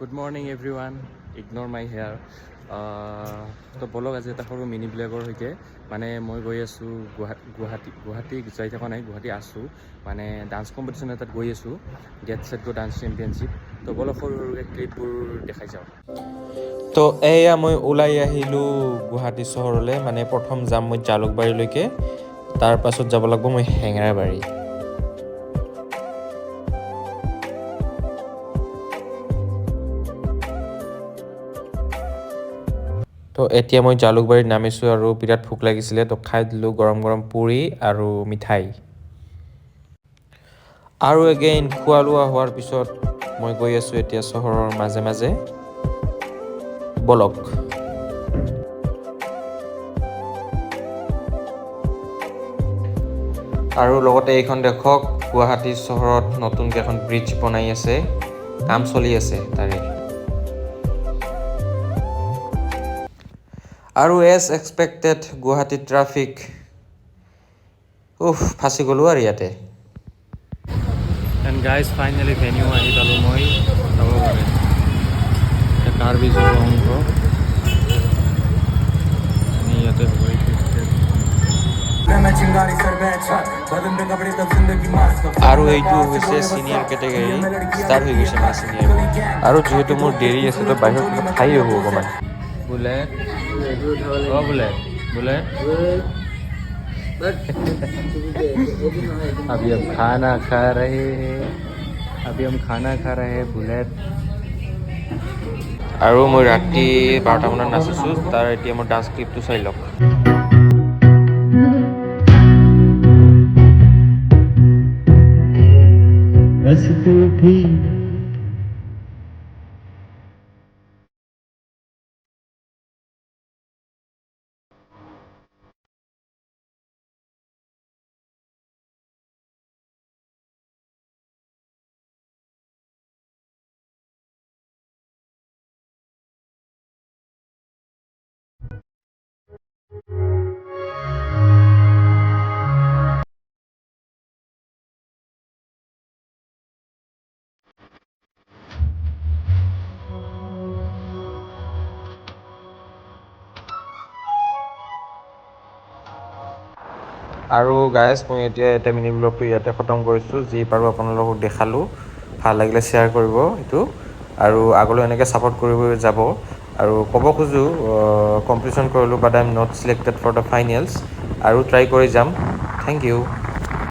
Good morning everyone. Ignore my hair. তো বলক আজি এটা সৰু মিনি ব্লগৰ সৈতে মানে মই গৈ আছোঁ গুৱাহাটী যাই থকা নাই, গুৱাহাটী আছোঁ মানে ডান্স কম্পিটিশ্যন এটাত গৈ আছোঁ, গেট ছেট গো ডান্স চেম্পিয়নশ্বিপ। তো বলক সৰু সৰুকৈ ক্লিপবোৰ দেখাই যাওঁ। তো এয়া মই ওলাই আহিলোঁ গুৱাহাটী চহৰলৈ, মানে প্ৰথম যাম মই জালুকবাৰীলৈকে, তাৰ পাছত যাব লাগিব মই হেঙেৰাবাৰী। তো এতিয়া মই জালুকবাৰীত নামিছোঁ আৰু বিৰাট ভোক লাগিছিলে, তো খাই দিলোঁ গৰম গৰম পুৰি আৰু মিঠাই। আৰু এগেইন খোৱা লোৱা হোৱাৰ পিছত মই গৈ আছোঁ এতিয়া চহৰৰ মাজে মাজে। বলক। আৰু লগতে এইখন দেখক, গুৱাহাটী চহৰত নতুনকৈ এখন ব্ৰিজ বনাই আছে, কাম চলি আছে তাৰে। আৰু এজ এক্সপেক্টেড গুৱাহাটী ট্ৰাফিক, ফাঁচি গ'লোঁ আৰু ইয়াতে। এণ্ড গাইজ ফাইনেলি ভেনিউ আহি পালোঁ মই চাব পাৰে কাৰ্বি অংশ ইয়াতে হ'ব। আৰু এইটো হৈছে চিনিয়ৰ কেটেগৰী, ষ্টাৰ্ট হৈ গৈছে মানে চিনিয়ৰ। আৰু যিহেতু মোৰ দেৰি আছে তো বাহিৰত কিবা খাই আহোঁ অকণমান। बुलेट ओ बुलेट बुलेट अभी हम खाना खा रहे हैं बुलेट। আৰু মই ৰাতি 12টা মানত নাচিছোঁ, তাৰ এতিয়া মই ডান্স ক্লিপটো চাই লওক। আৰু গাইজ মই এতিয়া এটা মিনি ব্লগটো ইয়াতে খতম কৰিছোঁ। যি পাৰোঁ আপোনালোকক দেখালোঁ, ভাল লাগিলে শ্বেয়াৰ কৰিব এইটো, আৰু আগলৈ এনেকৈ ছাপোৰ্ট কৰিব যাব। আৰু ক'ব খোজোঁ কম্পিটিশ্যন কৰিলোঁ but I am not selected for the finals, আৰু ট্ৰাই কৰি যাম। Thank U.